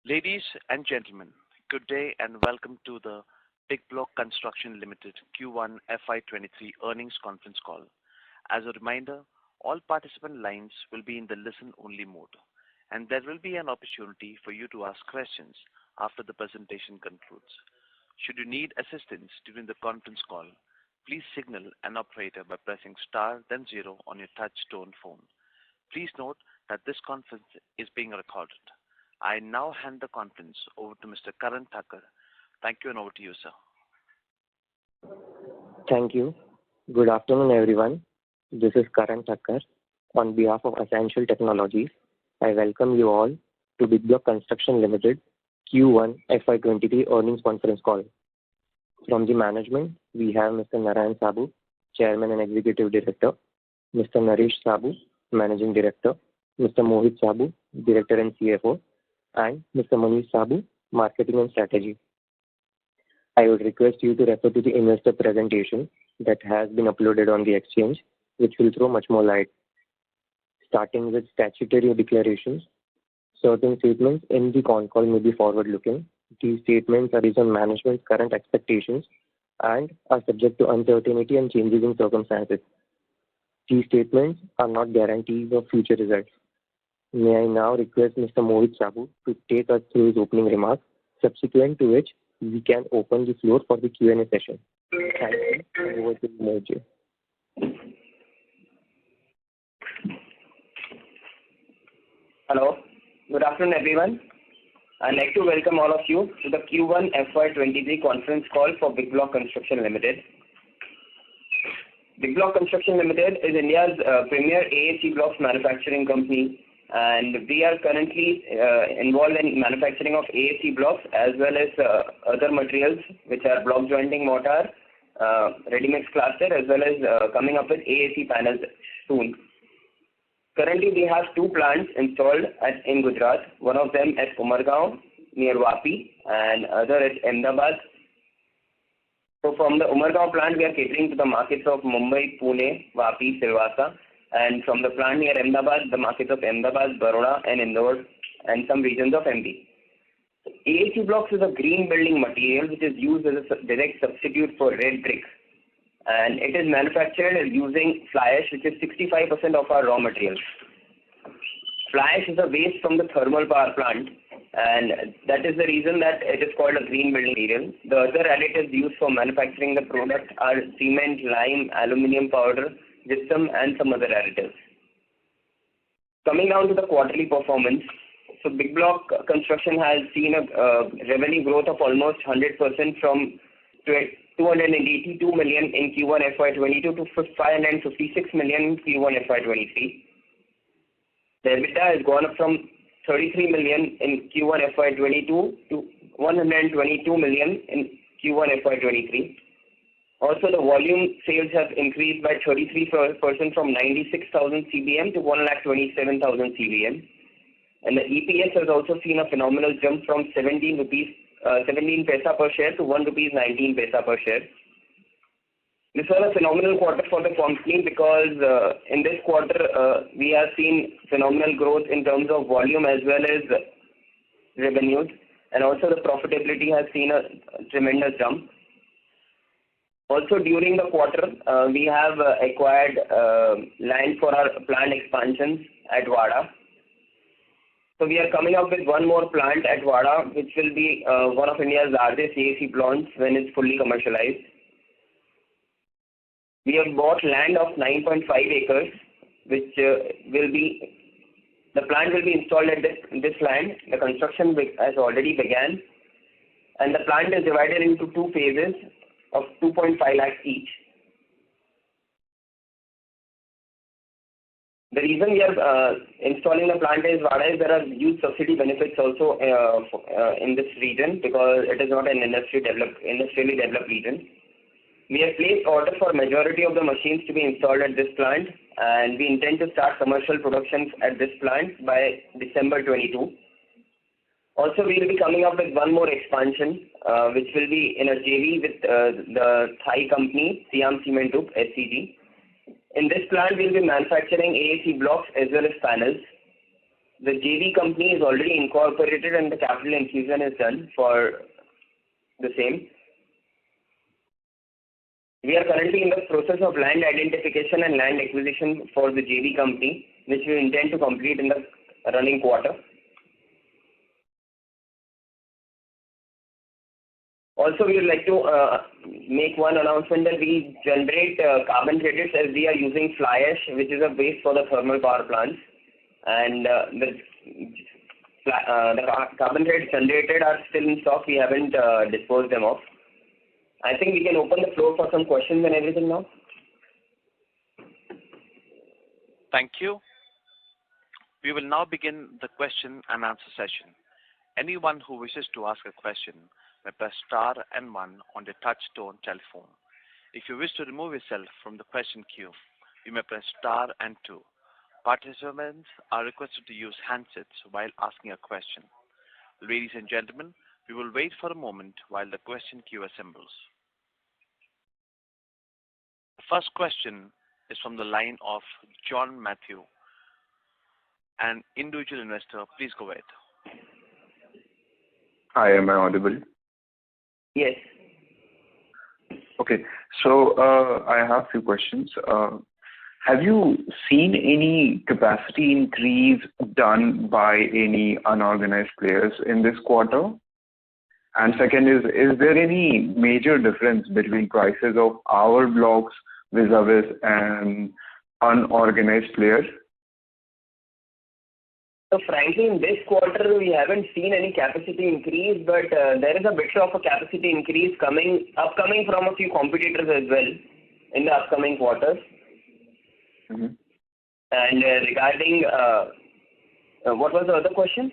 Ladies and gentlemen, good day and welcome to the Bigbloc Construction Limited Q1 FY23 earnings conference call. As a reminder, all participant lines will be in the listen-only mode, and there will be an opportunity for you to ask questions after the presentation concludes. Should you need assistance during the conference call, please signal an operator by pressing star then zero on your touch-tone phone. Please note that this conference is being recorded. I now hand the conference over to Mr. Karan Thakur. Thank you, and over to you, sir. Thank you. Good afternoon, everyone. This is Karan Thakur. On behalf of Essential Technologies, I welcome you all to Bigbloc Construction Limited Q1 FY23 earnings conference call. From the management, we have Mr. Narayan Sabu, Chairman and Executive Director, Mr. Naresh Sabu, Managing Director, Mr. Mohit Sabu, Director and CFO, and Mr. Manish Sabu, Marketing and Strategy. I would request you to refer to the investor presentation that has been uploaded on the exchange, which will throw much more light. Starting with statutory declarations, certain statements in the Concall may be forward-looking. These statements are based on management's current expectations and are subject to uncertainty and changes in circumstances. These statements are not guarantees of future results. May I now request Mr. Mohit Sabu to take us through his opening remarks, subsequent to which we can open the floor for the Q&A session. Thank you. Over to Mohit. Hello. Good afternoon, everyone. I'd like to welcome all of you to the Q1 FY23 conference call for Bigbloc Construction Limited. Bigbloc Construction Limited is India's premier AAC blocks manufacturing company, and we are currently involved in manufacturing of AAC blocks as well as other materials which are block jointing mortar, ready-mix plaster, as well as coming up with AAC panels soon. Currently, we have two plants installed in Gujarat, one of them at Umargaon near Vapi and other at Ahmedabad. So from the Umargaon plant, we are catering to the markets of Mumbai, Pune, Vapi, Silvassa, and from the plant near Ahmedabad, the markets of Ahmedabad, Baroda, and Indore, and some regions of MP. AAC blocks is a green building material which is used as a direct substitute for red brick, and it is manufactured using fly ash, which is 65% of our raw materials. Fly ash is a waste from the thermal power plant, and that is the reason that it is called a green building material. The other additives used for manufacturing the product are cement, lime, aluminium powder, gypsum, and some other additives. Coming down to the quarterly performance, so Bigbloc Construction has seen a revenue growth of almost 100% from 282 million in Q1 FY22 to 556 million in Q1 FY23. The EBITDA has gone up from 33 million in Q1 FY22 to 122 million in Q1 FY23. Also, the volume sales have increased by 33% from 96,000 CBM to 1,27,000 CBM. And the EPS has also seen a phenomenal jump from 17 paisa per share to 1 rupees 19 paisa per share. This was a phenomenal quarter for the company because in this quarter we have seen phenomenal growth in terms of volume as well as revenues, and also the profitability has seen a tremendous jump. Also, during the quarter, we have acquired land for our plant expansions at Wada. So we are coming up with one more plant at Wada, which will be one of India's largest AAC plants when it's fully commercialized. We have bought land of 9.5 acres, which the plant will be installed at this land. The construction has already begun, and the plant is divided into two phases of 2.5 lakhs each. The reason we are installing the plant is Wada is there are huge subsidy benefits also in this region because it is not an industrially developed region. We have placed order for majority of the machines to be installed at this plant, and we intend to start commercial productions at this plant by December 22. Also, we will be coming up with one more expansion, which will be in a JV with the Thai company, Siam Cement Group, SCG. In this plant, we will be manufacturing AAC blocks as well as panels. the JV company is already incorporated and the capital infusion is done for the same. We are currently in the process of land identification and land acquisition for the JV company, which we intend to complete in the running quarter. Also, we would like to make one announcement that we generate carbon credits as we are using fly ash, which is a base for the thermal power plants. And the carbon credits generated are still in stock. We haven't disposed them off. I think we can open the floor for some questions and everything now. Thank you. We will now begin the question and answer session. Anyone who wishes to ask a question may press star and one on the touch-tone telephone. If you wish to remove yourself from the question queue, you may press star and two. Participants are requested to use handsets while asking a question. Ladies and gentlemen, we will wait for a moment while the question queue assembles. The first question is from the line of John Matthew, an individual investor. Please go ahead. Hi, am I audible? Yes. Okay, so I have a few questions. Have you seen any capacity increase done by any unorganized players in this quarter? And second is there any major difference between prices of our blocks vis-a-vis an unorganized players? So frankly, in this quarter, we haven't seen any capacity increase, but there is a bit of a capacity increase upcoming from a few competitors as well in the upcoming quarters. Mm-hmm. And regarding, what was the other question?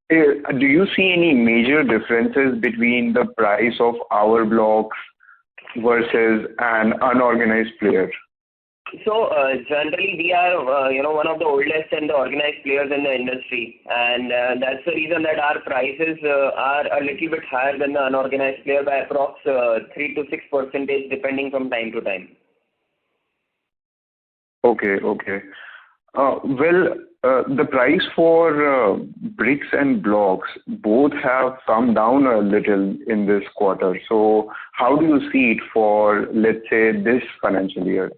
Do you see any major differences between the price of our blocks versus an unorganized player? So generally, we are one of the oldest and the organized players in the industry, and that's the reason that our prices are a little bit higher than the unorganized player by approx 3 to 6% depending from time to time. Okay. The price for bricks and blocks both have come down a little in this quarter. So how do you see it for, let's say, this financial year?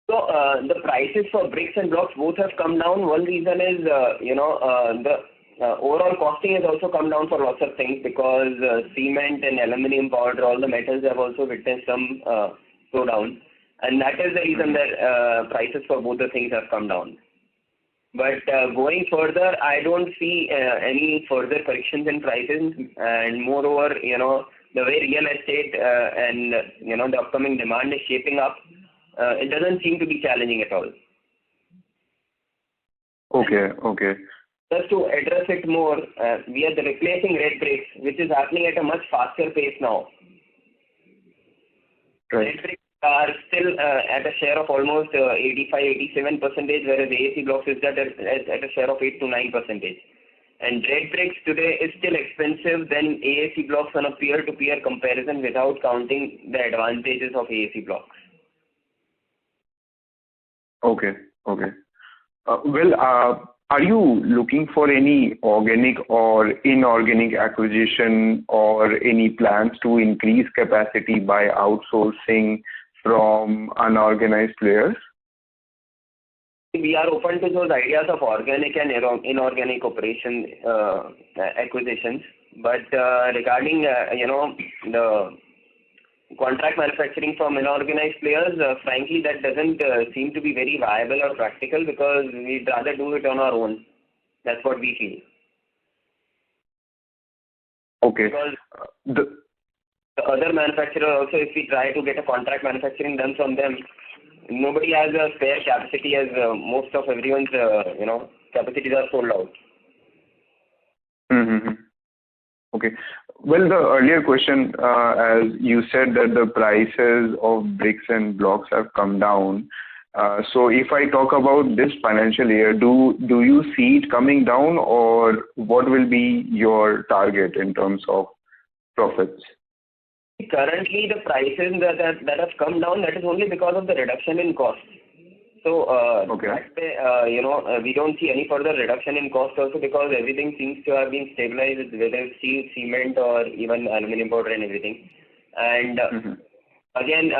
So the prices for bricks and blocks both have come down. One reason is, the overall costing has also come down for lots of things because cement and aluminum powder, all the metals have also witnessed some slowdown. And that is the reason that prices for both the things have come down. But going further, I don't see any further corrections in prices. And moreover, the way real estate and, the upcoming demand is shaping up, it doesn't seem to be challenging at all. Okay. Just to address it more, we are replacing red bricks, which is happening at a much faster pace now. Right. Red bricks are still at a share of almost 85-87%, whereas AAC blocks is at a share of 8 to 9%. And red bricks today is still expensive than AAC blocks on a peer-to-peer comparison without counting the advantages of AAC blocks. Okay. Are you looking for any organic or inorganic acquisition or any plans to increase capacity by outsourcing from unorganized players? We are open to those ideas of organic and inorganic operation acquisitions. But regarding, the contract manufacturing from unorganized players, frankly, that doesn't seem to be very viable or practical because we'd rather do it on our own. That's what we feel. Okay. Because the other manufacturer also, if we try to get a contract manufacturing done from them, nobody has a spare capacity as most of everyone's, capacities are sold out. Mm-hmm. Okay. Well, the earlier question, as you said that the prices of bricks and blocks have come down. So if I talk about this financial year, do you see it coming down, or what will be your target in terms of profits? Currently, the prices that have come down, that is only because of the reduction in cost. So, Okay. that way, we don't see any further reduction in cost also, because everything seems to have been stabilized, whether it's steel, cement, or even aluminum powder and everything. And again,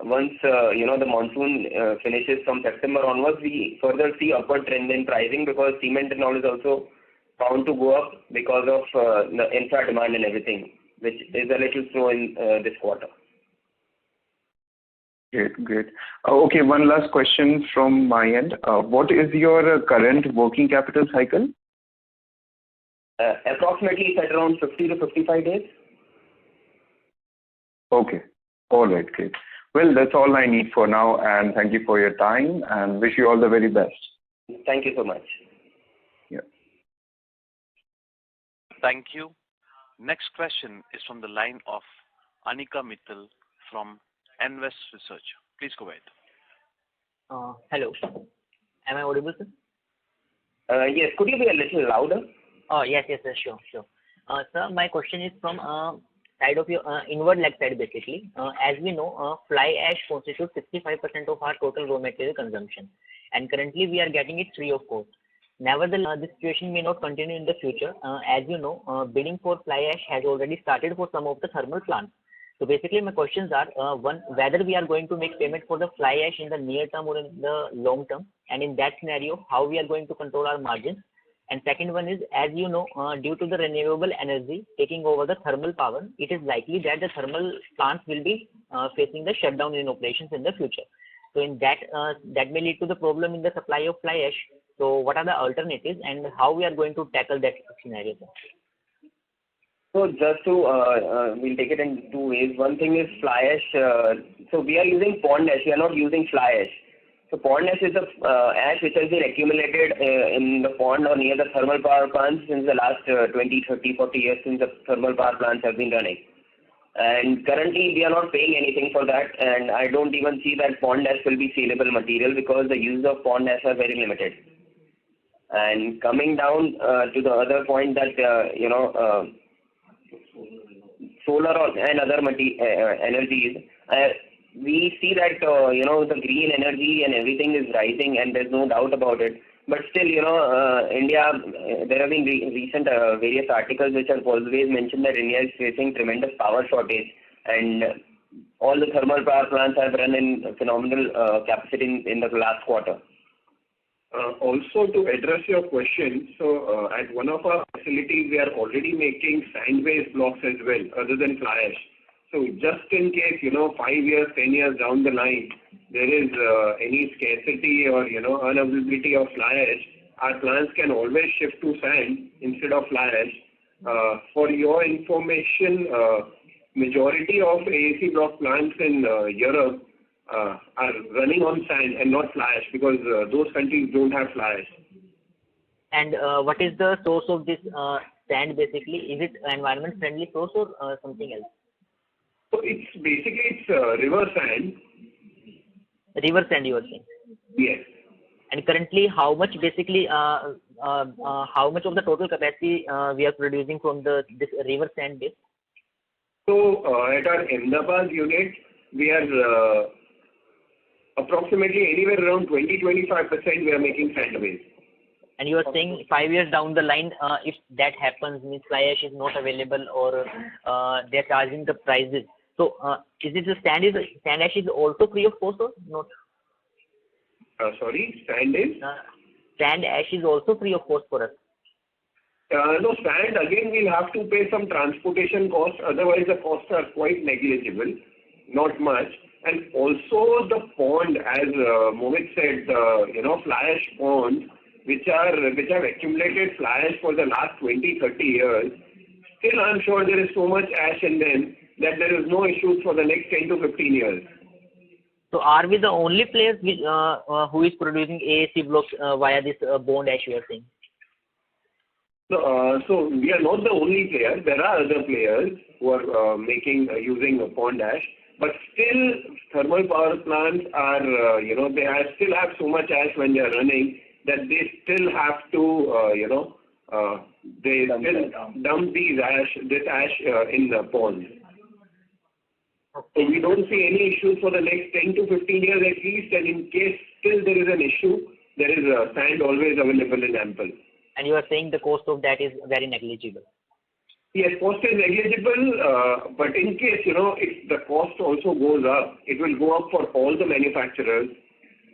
once the monsoon finishes from September onwards, we further see upward trend in pricing, because cement and all is also bound to go up because of the infra demand and everything, which is a little slow in this quarter. Great. Okay, one last question from my end. What is your current working capital cycle? Approximately it's at around 50 to 55 days. Okay. All right, great. Well, that's all I need for now, and thank you for your time, and wish you all the very best. Thank you so much. Yeah. Thank you. Next question is from the line of Anika Mittal from Invest Research. Please go ahead. Hello. Am I audible, sir? Yes, could you be a little louder? Oh, yes, sure. Sir, my question is from side of your inward leg side, basically. As we know, fly ash constitutes 65% of our total raw material consumption, and currently we are getting it free of cost. Nevertheless, this situation may not continue in the future. As you know, bidding for fly ash has already started for some of the thermal plants. So basically, my questions are, one, whether we are going to make payment for the fly ash in the near term or in the long term, and in that scenario, how we are going to control our margins. And second one is, as you know, due to the renewable energy taking over the thermal power, it is likely that the thermal plants will be facing the shutdown in operations in the future. So in that may lead to the problem in the supply of fly ash. So what are the alternatives, and how we are going to tackle that scenario? So just to, we'll take it in two ways. One thing is fly ash. So we are using pond ash. We are not using fly ash. So pond ash is the ash which has been accumulated in the pond or near the thermal power plants since the last 20, 30, 40 years since the thermal power plants have been running. And currently we are not paying anything for that, and I don't even see that pond ash will be saleable material, because the use of pond ash are very limited. And coming down to the other point that, solar and other energies, we see that, the green energy and everything is rising, and there's no doubt about it. But still, India, there have been recent various articles which have always mentioned that India is facing tremendous power shortage, and all the thermal power plants have run in phenomenal capacity in the last quarter. Also, to address your question, so at one of our facilities, we are already making sand-based blocks as well, other than fly ash. So just in case, 5 years, 10 years down the line, there is any scarcity or, unavailability of fly ash, our plants can always shift to sand instead of fly ash. For your information, majority of AAC block plants in Europe are running on sand and not fly ash, because those countries don't have fly ash. And what is the source of this sand basically? Is it environment friendly source or something else? So it's river sand. River sand, you are saying? Yes. And currently, how much basically, how much of the total capacity we are producing from this river sand base? So at our Ahmedabad unit, we are approximately anywhere around 20-25% we are making sand base. And you are saying 5 years down the line, if that happens, means fly ash is not available, or they are charging the prices. So is it the sand ash is also free of cost or not? Sorry, sand is? Sand ash is also free of cost for us. No, sand again we'll have to pay some transportation costs. Otherwise, the costs are quite negligible, not much. And also the pond, as Mohit said, fly ash ponds, which have accumulated fly ash for the last 20-30 years. Still, I'm sure there is so much ash in them that there is no issues for the next 10 to 15 years. So are we the only players who is producing AAC blocks via this bond ash you are saying? So we are not the only player. There are other players who are using pond ash. But still, thermal power plants are, they still have so much ash when they are running that they still have to, they still dump this ash in the ponds. So we don't see any issues for the next 10 to 15 years at least, and in case still there is an issue. There is sand always available in ample. And you are saying the cost of that is very negligible. Yes, cost is negligible, but in case, if the cost also goes up, it will go up for all the manufacturers,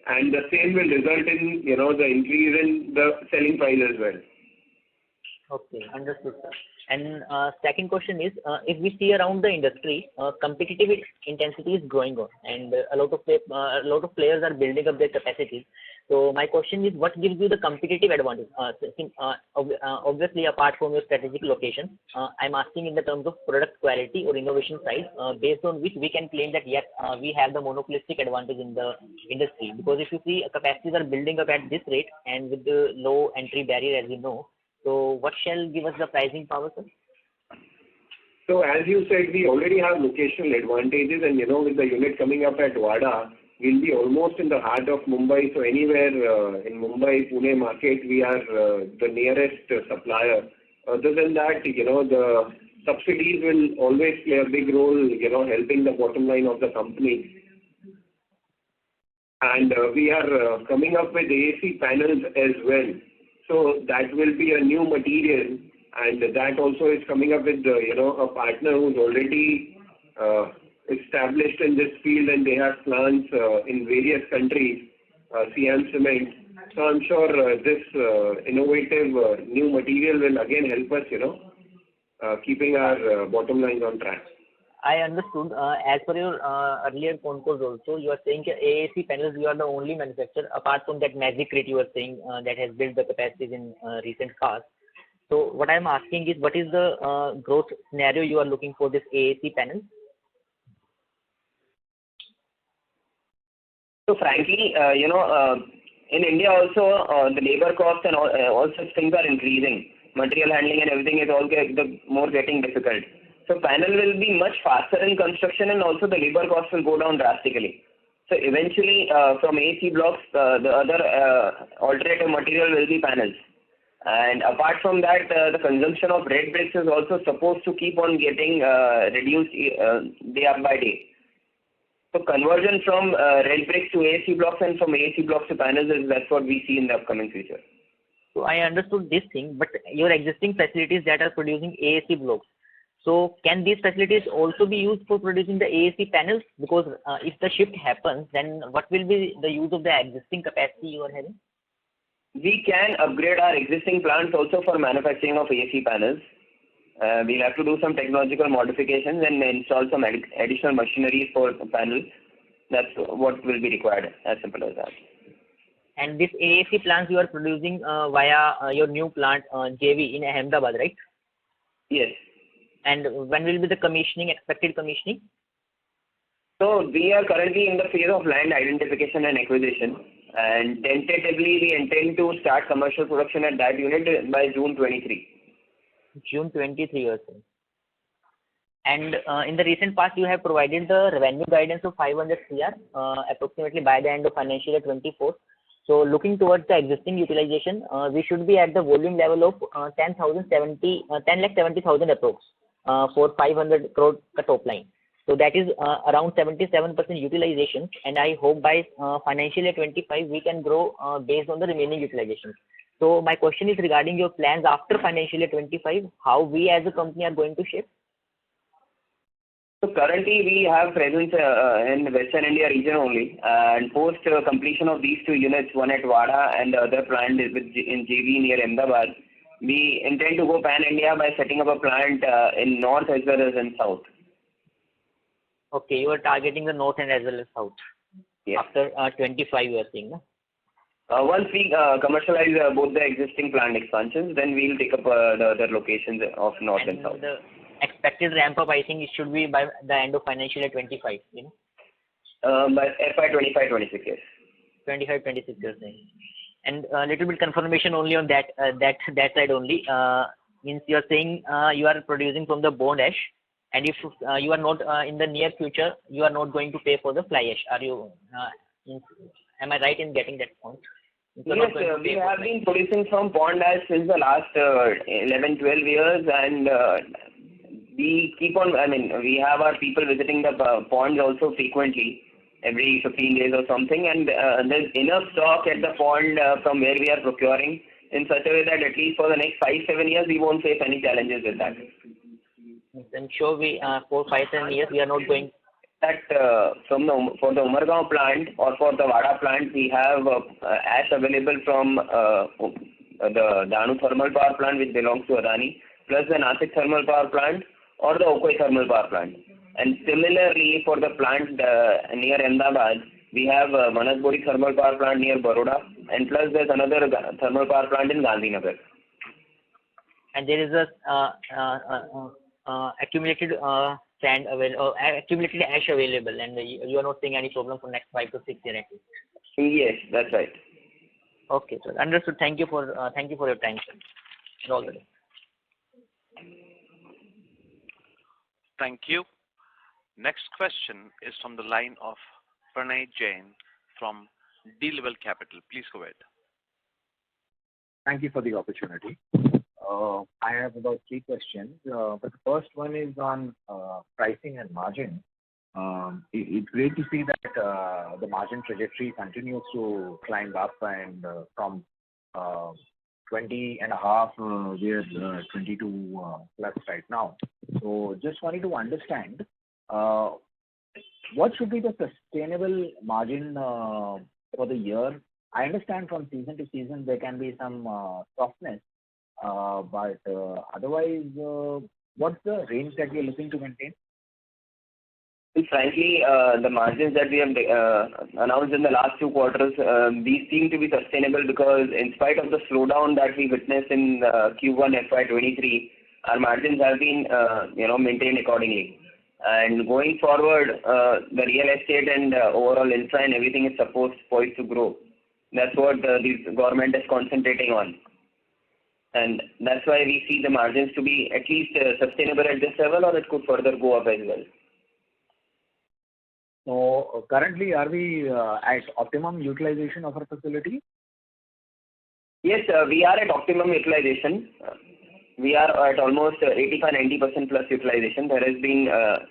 and the same will result in, the increase in the selling price as well. Okay, understood, sir. And second question is, if we see around the industry, competitive intensity is growing on, and a lot of players are building up their capacities. So my question is, what gives you the competitive advantage? Obviously, apart from your strategic location, I'm asking in the terms of product quality or innovation side, based on which we can claim that yes, we have the monopolistic advantage in the industry. Because if you see, capacities are building up at this rate, and with the low entry barrier, as you know. So what shall give us the pricing power, sir? So as you said, we already have locational advantages, and with the unit coming up at Wada, we'll be almost in the heart of Mumbai. So anywhere in Mumbai, Pune market, we are the nearest supplier. Other than that, the subsidies will always play a big role, helping the bottom line of the company. And we are coming up with AAC panels as well. So that will be a new material, and that also is coming up with a partner who's already established in this field, and they have plants in various countries, Siam Cement. So I'm sure this innovative new material will again help us, keeping our bottom lines on track. I understood. As per your earlier concalls also, you are saying AAC panels, you are the only manufacturer, apart from that Magic Crate you were saying that has built the capacities in recent past. So what I'm asking is, what is the growth scenario you are looking for this AAC panel? So frankly, in India also, the labor costs and all such things are increasing. Material handling and everything is all more getting difficult. So panel will be much faster in construction, and also the labor costs will go down drastically. So eventually, from AC blocks, the other alternative material will be panels. And apart from that, the consumption of red bricks is also supposed to keep on getting reduced day by day. So conversion from red bricks to AC blocks and from AC blocks to panels that's what we see in the upcoming future. So I understood this thing, but your existing facilities that are producing AAC blocks, so can these facilities also be used for producing the AAC panels? Because if the shift happens, then what will be the use of the existing capacity you are having? We can upgrade our existing plants also for manufacturing of AC panels. We'll have to do some technological modifications and install some additional machinery for panels. That's what will be required, as simple as that. And this AAC plants you are producing via your new plant JV in Ahmedabad, right? Yes. And when will be the expected commissioning? So we are currently in the phase of land identification and acquisition, and tentatively we intend to start commercial production at that unit by June 23. June 23 or so. And in the recent past, you have provided the revenue guidance of 500 crore approximately by the end of financial year 24. So looking towards the existing utilization, we should be at the volume level of 10,70,000 approx for 500 crore top line. So that is around 77% utilization, and I hope by financial year 25 we can grow based on the remaining utilization. So my question is regarding your plans after financial year 25, how we as a company are going to shape? So currently we have presence in Western India region only, and post completion of these two units, one at Wada and the other plant is in JV near Ahmedabad, we intend to go pan-India by setting up a plant in north as well as in south. Okay, you are targeting the north and as well as south. Yes. After 25 you are saying, no? Once we commercialize both the existing plant expansions, then we'll take up the other locations of north and south. The expected ramp up, I think it should be by the end of financial year 25, you know? By FY25-26, yes. 25-26 you're saying. And a little bit confirmation only on that side only. Means you are saying you are producing from the bond ash, and if you are not in the near future, you are not going to pay for the fly ash. Are you? Am I right in getting that point? Yes, we have been producing from pond ash since the last 11-12 years, and we keep on. I mean, we have our people visiting the ponds also frequently. every 15 days or something, and there's enough stock at the pond from where we are procuring in such a way that at least for the next 5-7 years we won't face any challenges with that. I'm sure we for 5-7 years we are not going. That for the Umargaon plant or for the Vada plant, we have ash available from the Dahanu thermal power plant, which belongs to Adani, plus the Nasik thermal power plant or the Okoi thermal power plant. And similarly, for the plant near Ahmedabad, we have Manasbori thermal power plant near Baroda, and plus there's another thermal power plant in Gandhinagar. And there is a accumulated sand available, accumulated ash available, and you are not seeing any problem for next 5 to 6 years at least. Yes, that's right. Okay, sir. Understood. Thank you for your time, sir. All the best. Thank you. Next question is from the line of Pranay Jain from D-Level Capital. Please go ahead. Thank you for the opportunity. I have about 3 questions. But the first one is on pricing and margin. It's great to see that the margin trajectory continues to climb up, and from 20.5, we're 22 plus right now. So just wanted to understand what should be the sustainable margin for the year. I understand from season to season there can be some softness, but otherwise, what's the range that we're looking to maintain? Frankly, the margins that we have announced in the last 2 quarters, these seem to be sustainable because in spite of the slowdown that we witnessed in Q1 FY23, our margins have been maintained accordingly. And going forward, the real estate and overall infra and everything is poised to grow. That's what the government is concentrating on. And that's why we see the margins to be at least sustainable at this level, or it could further go up as well. So currently, are we at optimum utilization of our facility? Yes, we are at optimum utilization. We are at almost 85-90% plus utilization. There has been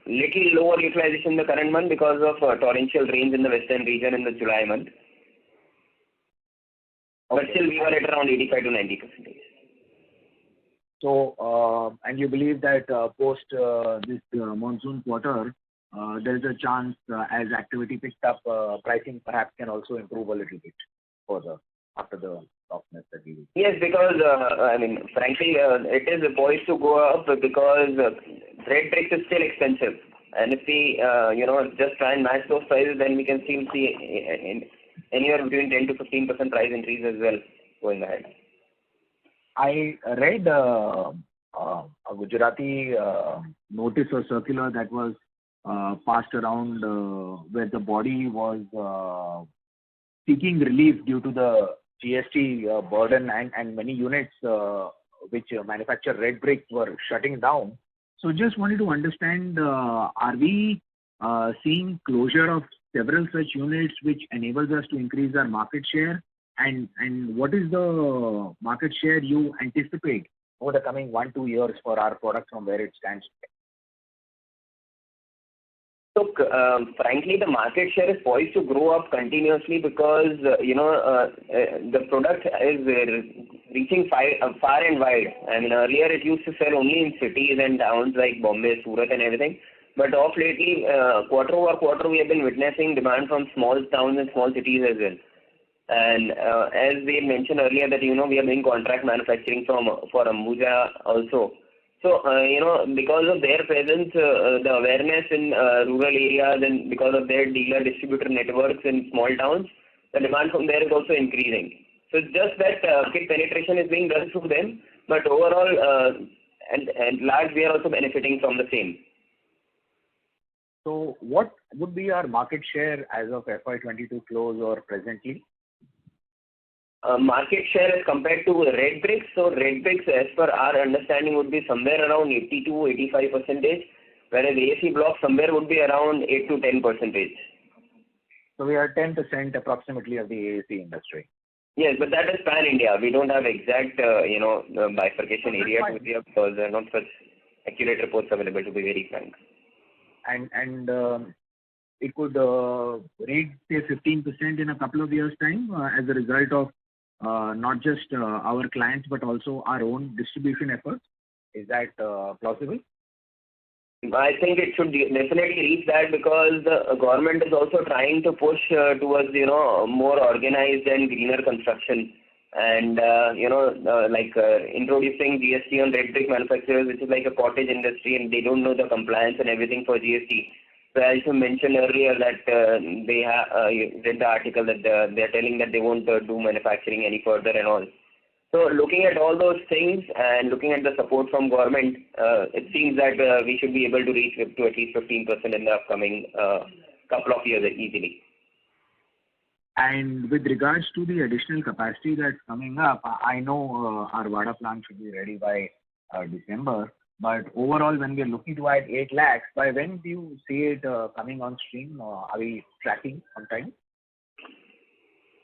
little lower utilization in the current month because of torrential rains in the western region in the July month. Okay. But still, we are at around 85-90%. So, and you believe that post this monsoon quarter, there is a chance as activity picks up, pricing perhaps can also improve a little bit further after the softness that we will. Yes, because frankly, it is poised to go up because red bricks is still expensive, and if we just try and match those prices, then we can still see anywhere between 10 to 15% price increase as well going ahead. I read a Gujarati notice or circular that was passed around where the body was seeking relief due to the GST burden, and many units which manufacture red brick were shutting down. So just wanted to understand, are we seeing closure of several such units which enables us to increase our market share? And what is the market share you anticipate over the coming 1-2 years for our product from where it stands today? Look, frankly, the market share is poised to grow up continuously because, the product is reaching far and wide. I mean, earlier it used to sell only in cities and towns like Bombay, Surat and everything. But of lately, quarter over quarter, we have been witnessing demand from small towns and small cities as well. And as we mentioned earlier that, we are doing contract manufacturing for Ambuja also. So, because of their presence, the awareness in rural areas and because of their dealer distributor networks in small towns, the demand from there is also increasing. So it's just that kit penetration is being done through them, but overall, and large, we are also benefiting from the same. So what would be our market share as of FY22 close or presently? Market share as compared to red bricks. So red bricks, as per our understanding, would be somewhere around 80-85%, whereas AAC block somewhere would be around 8-10%. So we are 10% approximately of the AAC industry. Yes, but that is pan India. We don't have exact, bifurcation area to be because there are not such accurate reports available, to be very frank. And it could reach say 15% in a couple of years' time as a result of not just our clients but also our own distribution efforts. Is that plausible? I think it should definitely reach that, because the government is also trying to push towards more organized and greener construction, and introducing GST on red brick manufacturers, which is like a cottage industry, and they don't know the compliance and everything for GST. So as you mentioned earlier that they have you read the article that they are telling that they won't do manufacturing any further and all. So looking at all those things and looking at the support from government, it seems that we should be able to reach to at least 15% in the upcoming couple of years easily. And with regards to the additional capacity that's coming up, I know our Vada plant should be ready by December. But overall, when we are looking to add 8 lakhs, by when do you see it coming on stream? Are we tracking on time?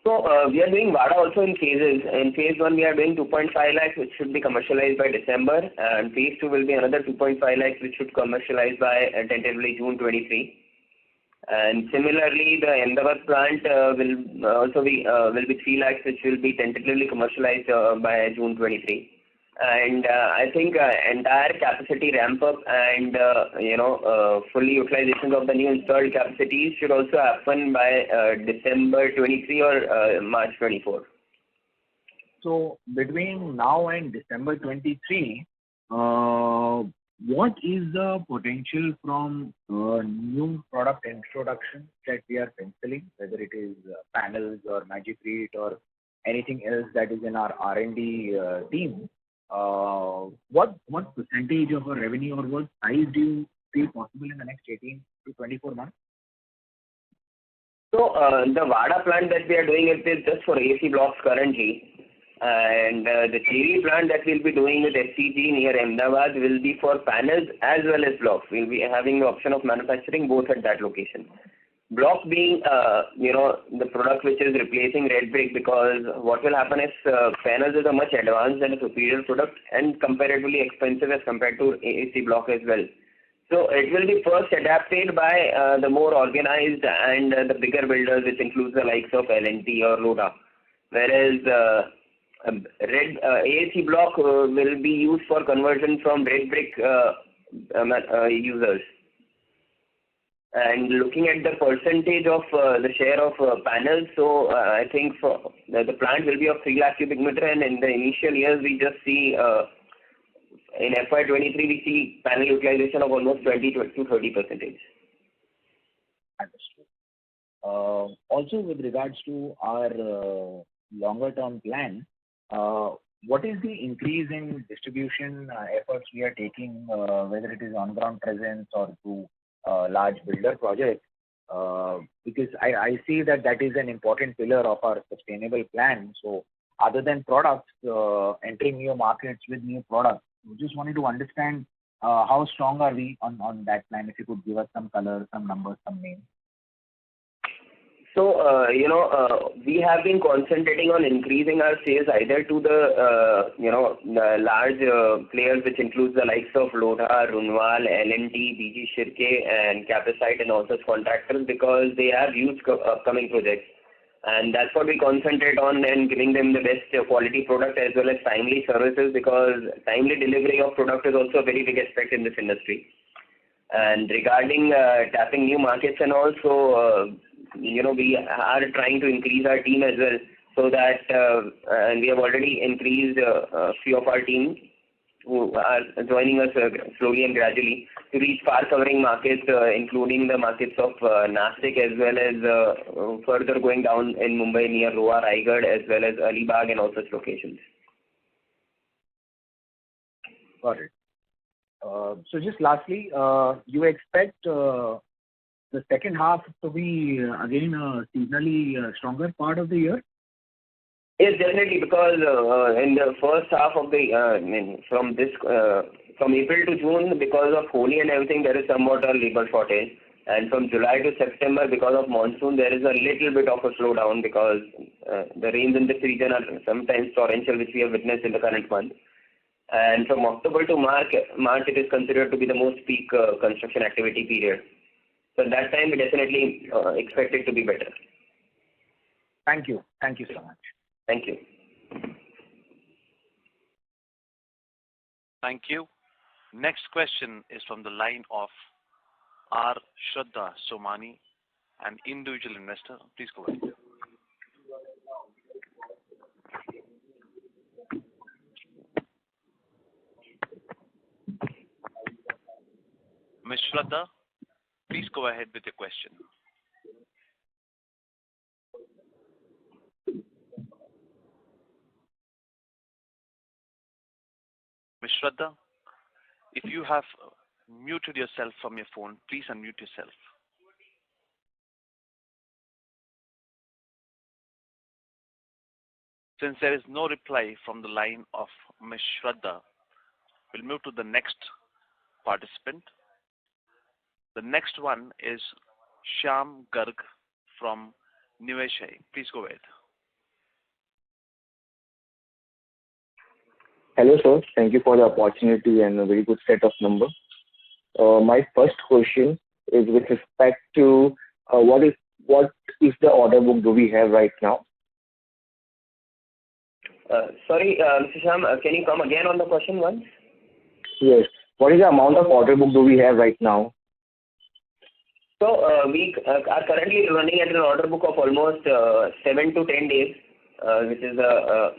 So we are doing Vada also in phases. In phase 1, we are doing 2.5 lakhs, which should be commercialized by December, and phase 2 will be another 2.5 lakhs, which should commercialize by tentatively June 23. And similarly, the Ahmedabad plant will also be 3 lakhs, which will be tentatively commercialized by June 23. And I think entire capacity ramp up and fully utilization of the new installed capacities should also happen by December 23 or March 24. So between now and December 23, what is the potential from new product introduction that we are penciling, whether it is panels or Magifleet or anything else that is in our R&D team? What percentage of our revenue or what size do you feel possible in the next 18 to 24 months? So the Vada plant that we are doing it is just for AC blocks currently, and the JV plant that we'll be doing with SCG near Ahmedabad will be for panels as well as blocks. We'll be having the option of manufacturing both at that location. Block being, the product which is replacing red brick, because what will happen is panels is a much advanced and a superior product and comparatively expensive as compared to AC block as well. So it will be first adapted by the more organized and the bigger builders, which includes the likes of L&T or Lodha. Whereas AAC block will be used for conversion from red brick users. And looking at the percentage of the share of panels, so I think for the plant will be of 3 lakh cubic meter, and in the initial years we just see in FY23 we see panel utilization of almost 20 to 30%. Understood. Also, with regards to our longer term plan, what is the increase in distribution efforts we are taking, whether it is on ground presence or through large builder projects? Because I see that is an important pillar of our sustainable plan. So other than products, entering new markets with new products, we just wanted to understand how strong are we on that plan. If you could give us some color, some numbers, some names. So, we have been concentrating on increasing our sales either to the large players, which includes the likes of Lodha, Runwal, L&T, BG Shirke, and Capacite and all such contractors, because they have huge upcoming projects. And that's what we concentrate on, and giving them the best quality product as well as timely services, because timely delivery of product is also a very big aspect in this industry. And regarding tapping new markets and also, we are trying to increase our team as well, so that, and we have already increased a few of our team who are joining us slowly and gradually to reach far-covering markets, including the markets of Nashik, as well as further going down in Mumbai near Roa, Raigad, as well as Alibag and all such locations. Got it. So just lastly, you expect the second half to be again a seasonally stronger part of the year? Yes, definitely, because in the first half of the from April to June, because of Holi and everything, there is somewhat a labor shortage, and from July to September, because of monsoon, there is a little bit of a slowdown, because the rains in this region are sometimes torrential, which we have witnessed in the current month. And from October to March, it is considered to be the most peak construction activity period. So at that time, we definitely expect it to be better. Thank you. Thank you so much. Thank you. Thank you. Next question is from the line of R. Shraddha Somani, an individual investor. Please go ahead. Ms. Shraddha, please go ahead with your question. Ms. Shraddha, if you have muted yourself from your phone, please unmute yourself. Since there is no reply from the line of Ms. Shraddha, we'll move to the next participant. The next one is Shyam Garg from Niveshaay. Please go ahead. Hello, sir. Thank you for the opportunity and a very good set of numbers. My first question is with respect to what is the order book do we have right now? Sorry, Mr. Shyam, can you come again on the question once? Yes. What is the amount of order book do we have right now? So we are currently running at an order book of almost 7 to 10 days, which is the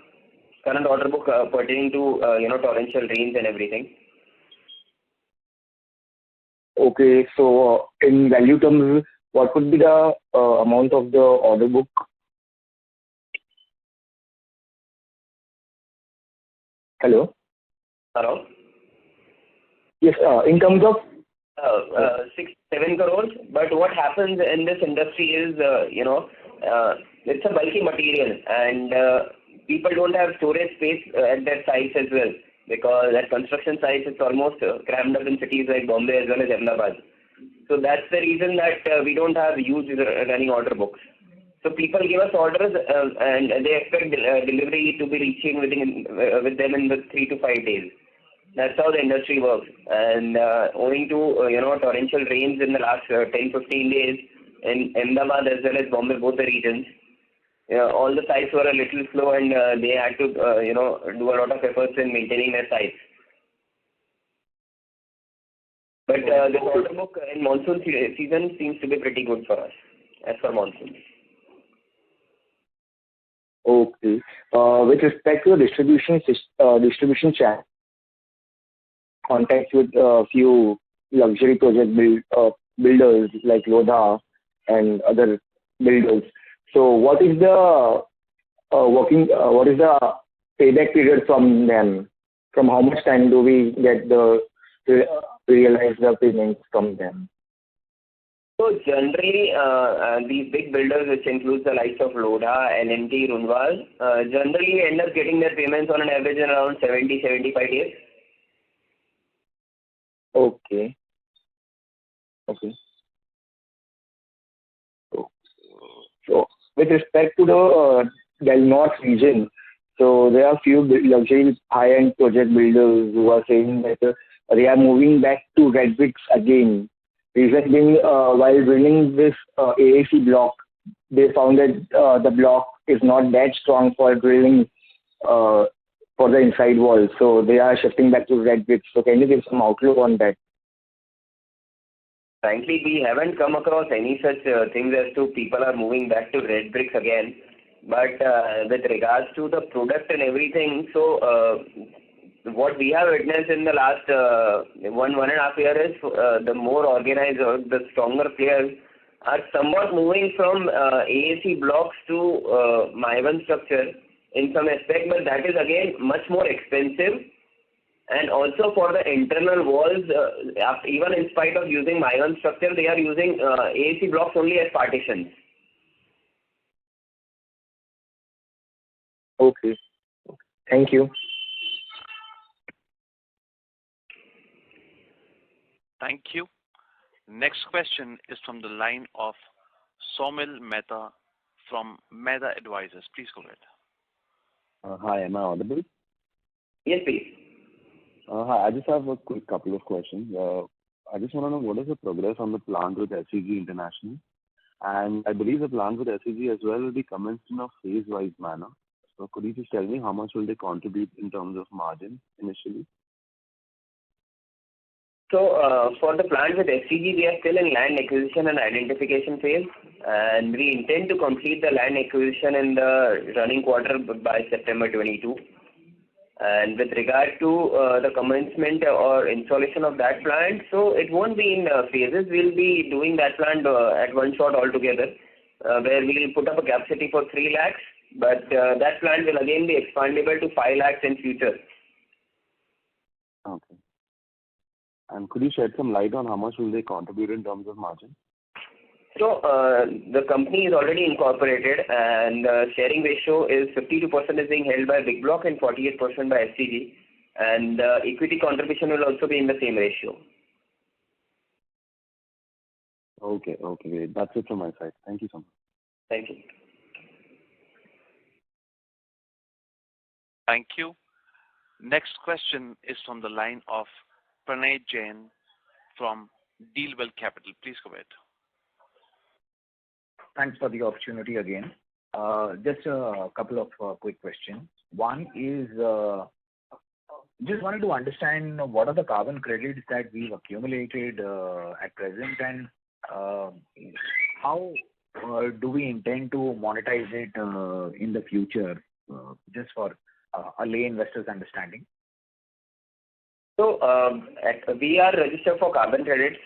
current order book pertaining to torrential rains and everything. Okay, so in value terms, what would be the amount of the order book? Hello? Hello? Yes, in terms of 6-7 crores. But what happens in this industry is, it's a bulky material, and people don't have storage space at their sites as well, because at construction sites it's almost crammed up in cities like Bombay as well as Ahmedabad. So that's the reason that we don't have huge running order books. So people give us orders and they expect delivery to be reaching with them in the 3 to 5 days. That's how the industry works. And owing to torrential rains in the last 10-15 days in Ahmedabad as well as Bombay, both the regions, all the sites were a little slow, and they had to do a lot of efforts in maintaining their sites. But the order book in monsoon season seems to be pretty good for us as for monsoon. okay, with respect to the distribution channel, contact with a few luxury project builders like Lodha and other builders. So what is the payback period from them? From how much time do we get realize the payments from them? So generally, these big builders, which includes the likes of Lodha, LNT, Runwal, generally end up getting their payments on an average in around 70-75 days. Okay. So with respect to the Del Norte region, so there are few luxury high-end project builders who are saying that they are moving back to red bricks again. Reason being, while drilling this AAC block, they found that the block is not that strong for drilling for the inside wall. So they are shifting back to red bricks. So can you give some outlook on that? Frankly, we haven't come across any such things as to people are moving back to red bricks again. But with regards to the product and everything, so what we have witnessed in the last 1.5 years is the more organized or the stronger players are somewhat moving from AAC blocks to Maivan structure in some aspect, but that is again much more expensive. And also for the internal walls, even in spite of using Maivan structure, they are using AAC blocks only as partitions. Okay. Thank you. Thank you. Next question is from the line of Somil Mehta from Mehta Advisors. Please go ahead. Hi, am I audible? Yes, please. Hi, I just have a quick couple of questions. I just want to know what is the progress on the plant with SEG International, and I believe the plant with SEG as well will be commenced in a phase-wise manner. So could you just tell me how much will they contribute in terms of margin initially? So for the plant with SCG, we are still in land acquisition and identification phase, and we intend to complete the land acquisition in the running quarter by September 22. And with regard to the commencement or installation of that plant, so it won't be in phases. We'll be doing that plant at one shot altogether, where we'll put up a capacity for 3 lakhs, but that plant will again be expandable to 5 lakhs in future. Okay. And could you shed some light on how much will they contribute in terms of margin? So the company is already incorporated, and sharing ratio is 52% is being held by Bigbloc and 48% by SCG, and equity contribution will also be in the same ratio. Okay, great. That's it from my side. Thank you so much. Thank you. Thank you. Next question is from the line of Pranay Jain from Dealwell Capital. Please go ahead. Thanks for the opportunity again. Just a couple of quick questions. One is, just wanted to understand what are the carbon credits that we've accumulated at present, and how do we intend to monetize it in the future, just for a lay investor's understanding? So we are registered for carbon credits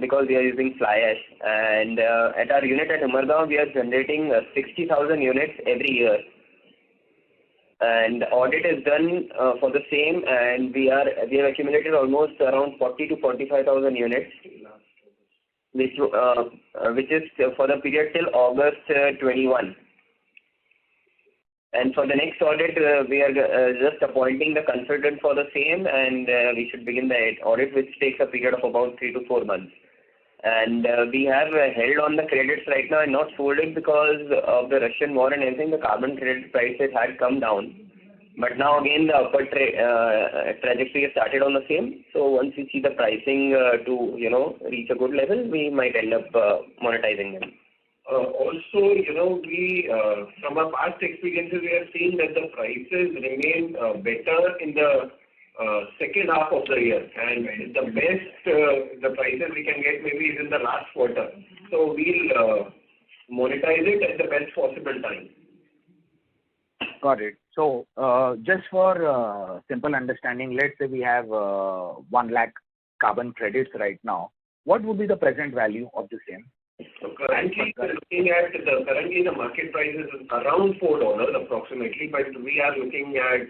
because we are using fly ash, and at our unit at Umargaon we are generating 60,000 units every year, and audit is done for the same, and we have accumulated almost around 40 to 45,000 units, which is for the period till August 21. And for the next audit, we are just appointing the consultant for the same, and we should begin the audit, which takes a period of about 3 to 4 months. And we have held on the credits right now and not sold it because of the Russian war and everything. The carbon credit prices had come down, but now again the upward trajectory has started on the same. So once we see the pricing to reach a good level, we might end up monetizing them. Also, we from our past experiences, we have seen that the prices remain better in the second half of the year, and the best the prices we can get maybe is in the last quarter. So we'll monetize it at the best possible time. Got it. So just for simple understanding, let's say we have 1 lakh carbon credits right now. What would be the present value of the same? So currently, the market price is around $4 approximately, but we are looking at,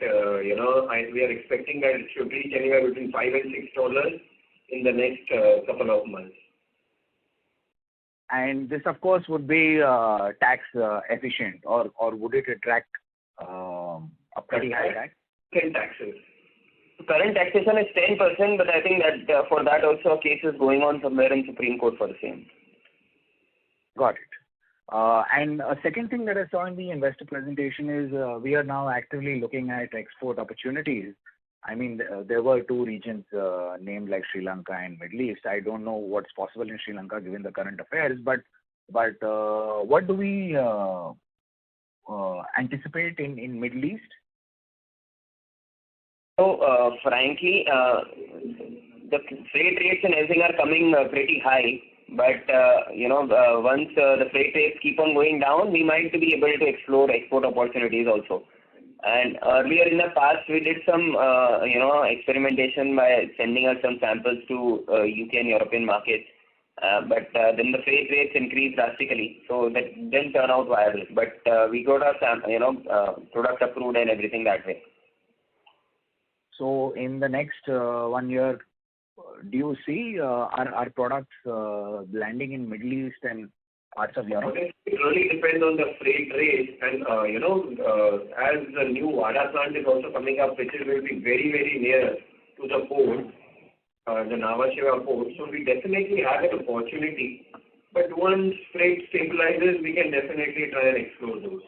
we are expecting that it should reach anywhere between $5 and $6 in the next couple of months. And this, of course, would be tax efficient, or would it attract a pretty high tax? 10 taxes. Current taxation is 10%, but I think that for that also a case is going on somewhere in Supreme Court for the same. Got it. And a second thing that I saw in the investor presentation is we are now actively looking at export opportunities. I mean, there were 2 regions named like Sri Lanka and Middle East. I don't know what's possible in Sri Lanka given the current affairs, but what do we anticipate in Middle East? So frankly, the freight rates and everything are coming pretty high. But once the freight rates keep on going down, we might be able to explore export opportunities also. And earlier in the past, we did some experimentation by sending out some samples to UK and European markets. But then the freight rates increased drastically, so that didn't turn out viable. But we got our product approved and everything that way. So in the next 1 year, do you see our products landing in Middle East and parts of Europe? It really depends on the freight rate, and as the new Wada plant is also coming up, which will be very, very near to the port, the Nhava Sheva port, so we definitely have an opportunity. But once freight stabilizes, we can definitely try and explore those.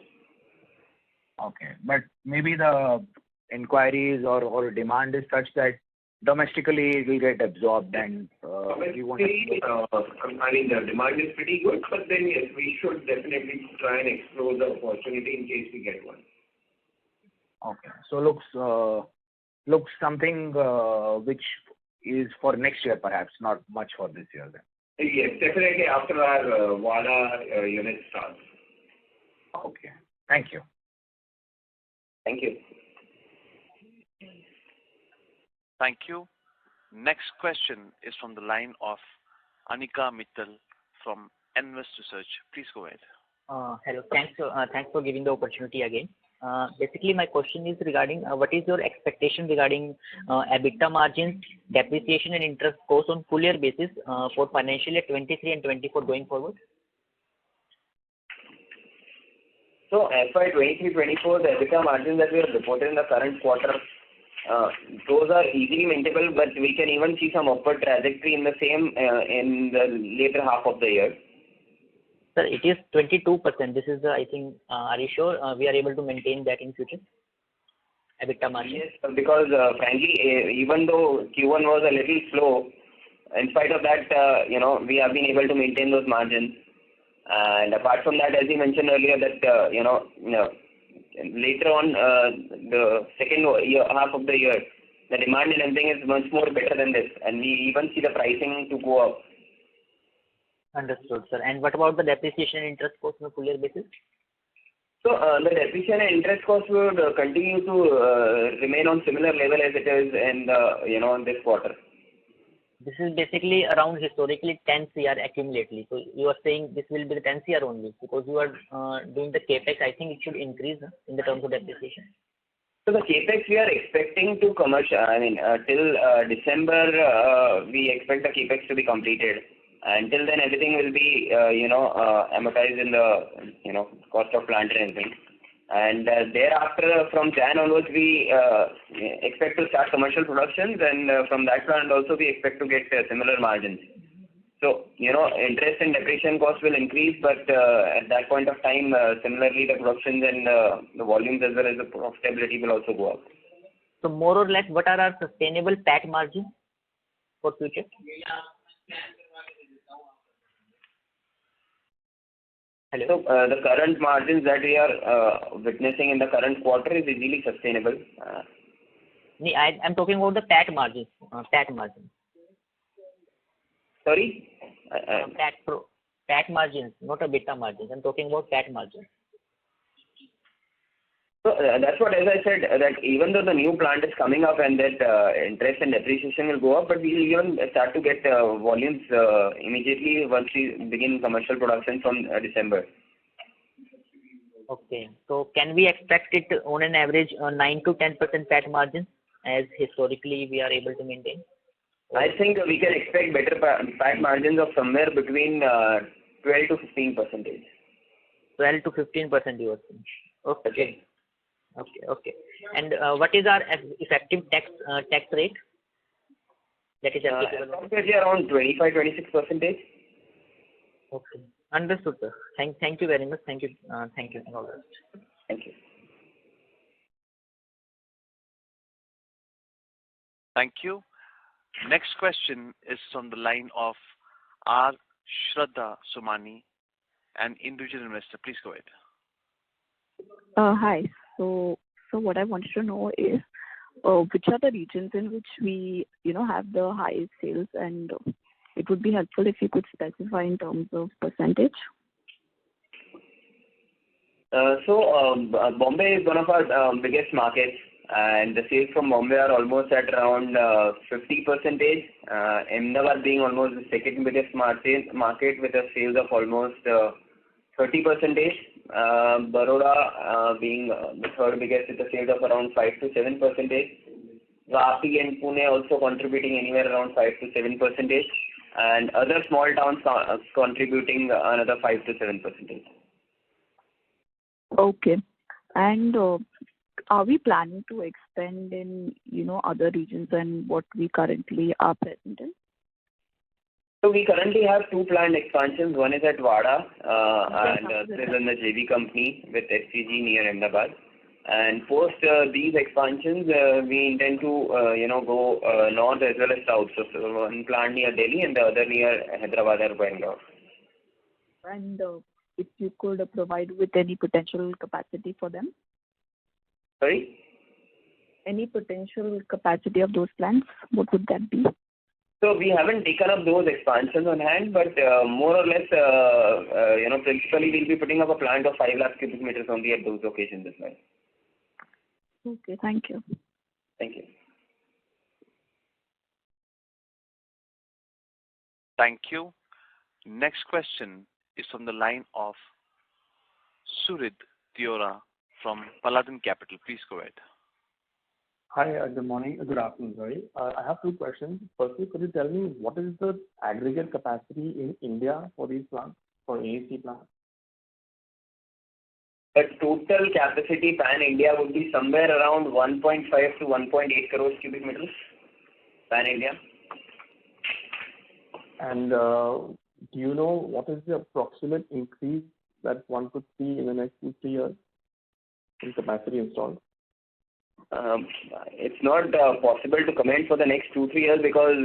Okay, but maybe the inquiries or demand is such that domestically it will get absorbed and we won't have I mean, the demand is pretty good, but then yes, we should definitely try and explore the opportunity in case we get one. Okay. So looks something which is for next year perhaps, not much for this year then. Yes, definitely after our WADA unit starts. Okay. Thank you. Thank you. Thank you. Next question is from the line of Anika Mittal from Invest Research. Please go ahead. Hello. Thanks for giving the opportunity again. Basically, my question is regarding what is your expectation regarding EBITDA margins, depreciation and interest costs on full year basis for financial year 23 and 24 going forward? So FY23-24, the EBITDA margins that we have reported in the current quarter, those are easily maintainable, but we can even see some upward trajectory in the same in the later half of the year. Sir, it is 22%. This is I think, are you sure we are able to maintain that in future? EBITDA margin? Yes, because frankly, even though Q1 was a little slow, in spite of that, we have been able to maintain those margins. And apart from that, as you mentioned earlier, that later on the second half of the year, the demand and everything is much more better than this, and we even see the pricing to go up. Understood, sir. And what about the depreciation and interest cost on a full year basis? So the depreciation and interest cost would continue to remain on similar level as it is in the this quarter. This is basically around historically 10 CR accumulately. So you are saying this will be the 10 CR only because you are doing the capex. I think it should increase in the terms of depreciation. So the capex we are expecting to commercial. I mean, till December we expect the capex to be completed. Until then, everything will be amortized in the cost of plant and everything. And thereafter, from Jan onwards, we expect to start commercial productions, and from that plant also we expect to get similar margins. So, interest and depreciation costs will increase, but at that point of time, similarly, the productions and the volumes as well as the profitability will also go up. So, more or less, what are our sustainable PAT margins for future? Hello? So, the current margins that we are witnessing in the current quarter is easily sustainable. I'm talking about the PAT margins. PAT margins. Sorry? PAT margins, not EBITDA margins. I'm talking about PAT margins. So that's what, as I said, that even though the new plant is coming up and that interest and depreciation will go up, but we will even start to get volumes immediately once we begin commercial production from December. Okay. So can we expect it on an average 9 to 10% PAT margin as historically we are able to maintain? I think we can expect better PAT margins of somewhere between 12 to 15%. 12 to 15% you are saying. Okay. Okay. And what is our effective tax rate? That is applicable. Approximately around 25-26%. Okay. Understood, sir. Thank you very much. Thank you. Thank you. All right. Thank you. Thank you. Next question is from the line of R. Shraddha Somani, an individual investor. Please go ahead. Hi. So what I wanted to know is which are the regions in which we, have the highest sales, and it would be helpful if you could specify in terms of percentage. So Bombay is one of our biggest markets, and the sales from Bombay are almost at around 50%. Ahmedabad being almost the second biggest market with a sales of almost 30%. Baroda being the third biggest with a sales of around 5 to 7%. Vapi and Pune also contributing anywhere around 5 to 7%, and other small towns contributing another 5 to 7%. Okay. And are we planning to expand in, other regions than what we currently are present in? So we currently have two planned expansions. One is at Wada, and this is in the JV company with HCG near Ahmedabad. And post these expansions, we intend to go north as well as south. So one plant near Delhi and the other near Hyderabad or Bangalore. And if you could provide with any potential capacity for them? Sorry? Any potential capacity of those plants, what would that be? So we haven't taken up those expansions on hand, but more or less, principally we'll be putting up a plant of 5 lakh cubic meters only at those locations as well. Okay, thank you. Thank you. Thank you. Next question is from the line of Surid Diora from Paladin Capital. Please go ahead. Hi, good morning. Good afternoon, sorry. I have two questions. Firstly, could you tell me what is the aggregate capacity in India for these plants, for AAC plants? The total capacity pan-India would be somewhere around 1.5 to 1.8 crores cubic meters pan-India. And do you know what is the approximate increase that one could see in the next 2-3 years in capacity installed? It's not possible to comment for the next 2-3 years because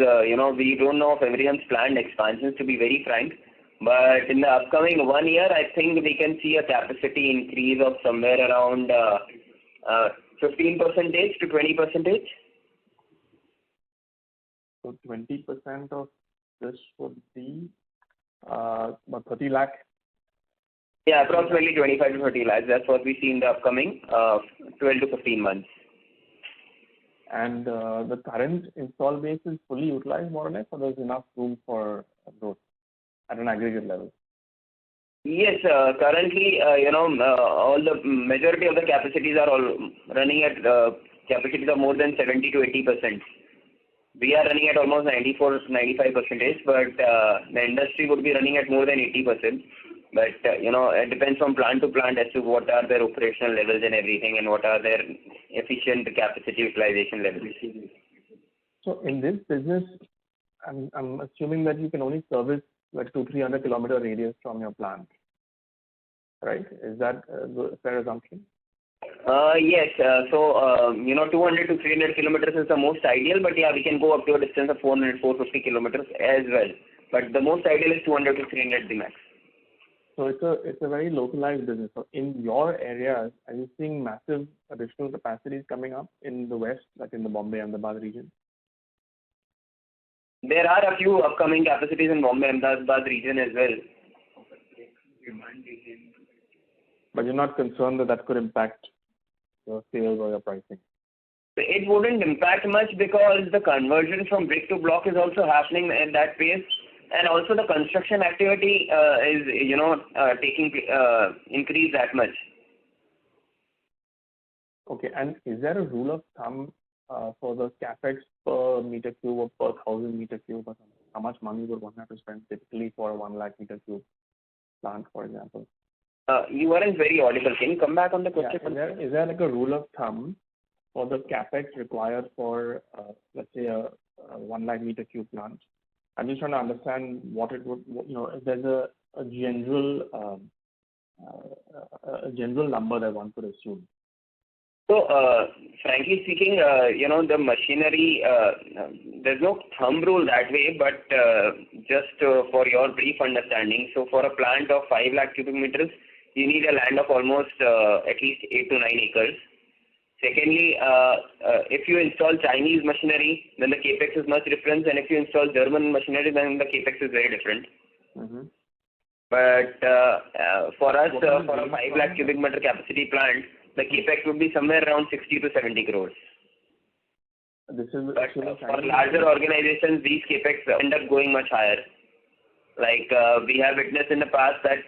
we don't know of everyone's planned expansions, to be very frank. But in the upcoming 1 year, I think we can see a capacity increase of somewhere around 15% to 20%. So 20% of this would be about 30 lakh. Yeah, approximately 25 to 30 lakhs. That's what we see in the upcoming 12 to 15 months. And the current install base is fully utilized more or less, or there's enough room for growth at an aggregate level? Yes, currently, all the majority of the capacities are all running at capacities of more than 70 to 80%. We are running at almost 94-95%, but the industry would be running at more than 80%. But, it depends from plant to plant as to what are their operational levels and everything and what are their efficient capacity utilization levels. So in this business, I'm assuming that you can only service like 200-300 kilometer radius from your plant, right? Is that a fair assumption? Yes. 200 to 300 kilometers is the most ideal, but yeah, we can go up to a distance of 400-450 kilometers as well. But the most ideal is 200 to 300 the max. So it's a very localized business. So in your areas, are you seeing massive additional capacities coming up in the west, like in the Bombay and Ahmedabad region? There are a few upcoming capacities in Bombay and Ahmedabad region as well. But you're not concerned that could impact your sales or your pricing? It wouldn't impact much because the conversion from brick to block is also happening at that pace. And also the construction activity is, taking increase that much. Okay, and is there a rule of thumb for the capex per meter cube or per 1,000 meter cube or something? How much money would one have to spend typically for a 1 lakh meter cube plant, for example? You weren't very audible. Can you come back on the question? Yeah. Is there like a rule of thumb for the capex required for, let's say, a 1 lakh meter cube plant? I'm just trying to understand what it would, if there's a general number that one could assume. So, frankly speaking, the machinery, there's no thumb rule that way, but just for your brief understanding, so for a plant of 5 lakh cubic meters, you need a land of almost at least 8 to 9 acres. Secondly, if you install Chinese machinery, then the capex is much different, and if you install German machinery, then the capex is very different. Mm-hmm. But for us, for a 5 lakh cubic meter capacity plant, the capex would be somewhere around 60 to 70 crores. This is but for larger organizations, these capex end up going much higher. Like we have witnessed in the past that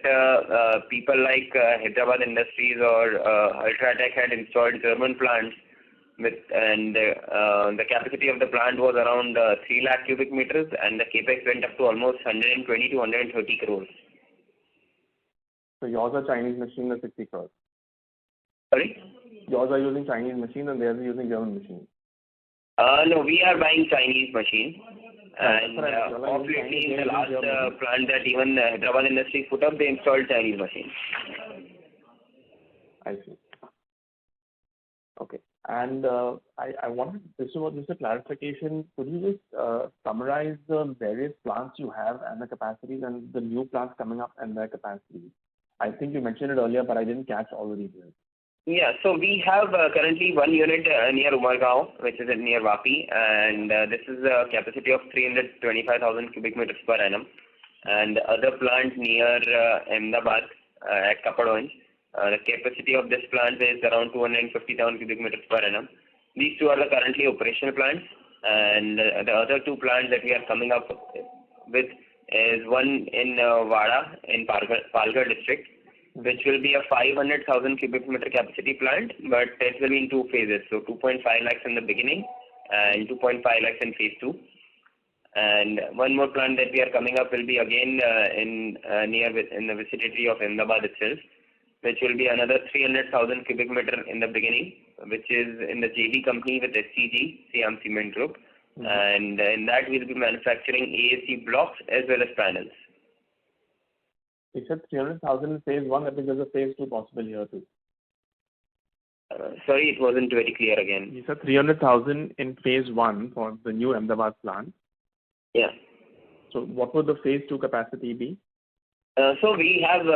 people like Hyderabad Industries or Ultratech had installed German plants and the capacity of the plant was around 3 lakh cubic meters and the capex went up to almost 120 to 130 crores. So yours are Chinese machine at 60 crores? Sorry? Yours are using Chinese machine and theirs are using German machine? No, we are buying Chinese machine. And obviously in the last plant that even Hyderabad Industries put up, they installed Chinese machines. I see. Okay. And I wanted, this was just a clarification. Could you just summarize the various plants you have and the capacities and the new plants coming up and their capacities? I think you mentioned it earlier, but I didn't catch all the details. Yeah, so we have currently one unit near Umargaon, which is near Vapi, and this is a capacity of 325,000 cubic meters per annum. And the other plant near Ahmedabad at Kapadonj, the capacity of this plant is around 250,000 cubic meters per annum. These two are the currently operational plants, and the other two plants that we are coming up with is one in Wada in Palghar district, which will be a 500,000 cubic meter capacity plant, but it will be in two phases. So 2.5 lakhs in the beginning and 2.5 lakhs in phase 2. And one more plant that we are coming up will be again in the vicinity of Ahmedabad itself, which will be another 300,000 cubic meter in the beginning, which is in the JV company with SCG, Siam Cement Group. And in that we'll be manufacturing AAC blocks as well as panels. You said 300,000 in phase 1, that means there's a phase 2 possible here too. Sorry, it wasn't very clear again. You said 300,000 in phase 1 for the new Ahmedabad plant. Yeah. So what would the phase 2 capacity be? So we have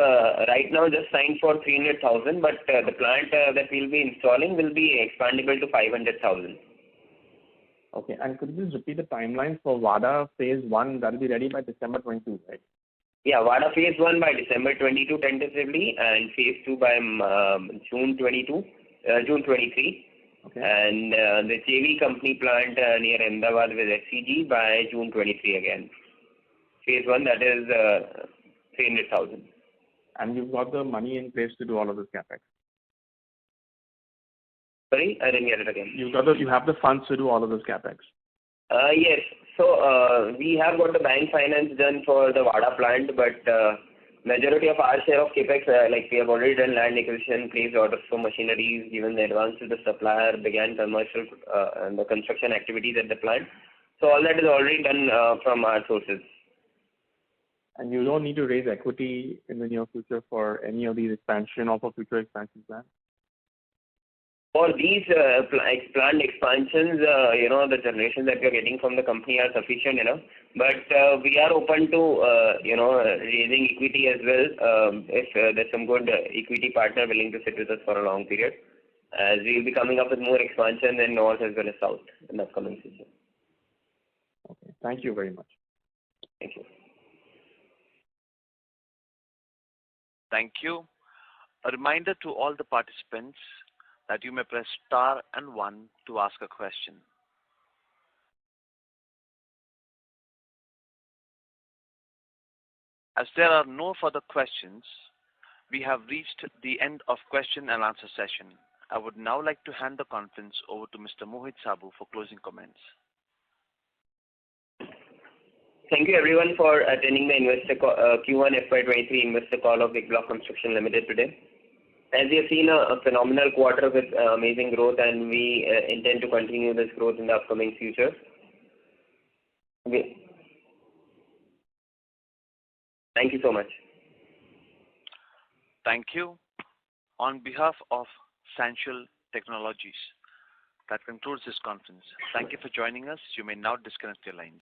right now just signed for 300,000, but the plant that we'll be installing will be expandable to 500,000. Okay, and could you just repeat the timelines for WADA phase 1? That will be ready by December 22, right? Yeah, WADA phase 1 by December 22 tentatively, and phase 2 by June 23. Okay. And the JV company plant near Ahmedabad with SCG by June 23 again. Phase 1, that is 300,000. And you've got the money in place to do all of this capex? Sorry, I didn't get it again. You have the funds to do all of this capex? Yes. So we have got the bank finance done for the WADA plant, but majority of our share of capex, like we have already done land acquisition, placed orders for machineries, given the advance to the supplier, began commercial and the construction activities at the plant. So all that is already done from our sources. And you don't need to raise equity in the near future for any of these expansion or for future expansion plans? For these planned expansions, the generation that we are getting from the company are sufficient enough. But we are open to, raising equity as well if there's some good equity partner willing to sit with us for a long period. As we will be coming up with more expansion in north as well as south in the upcoming season. Okay, thank you very much. Thank you. Thank you. A reminder to all the participants that you may press star and 1 to ask a question. As there are no further questions, we have reached the end of question and answer session. I would now like to hand the conference over to Mr. Mohit Sabu for closing comments. Thank you everyone for attending the Q1 FY23 investor call of Bigbloc Construction Limited today. As we have seen a phenomenal quarter with amazing growth, and we intend to continue this growth in the upcoming future. Okay. Thank you so much. Thank you. On behalf of Essential Technologies, that concludes this conference. Thank you for joining us. You may now disconnect your lines.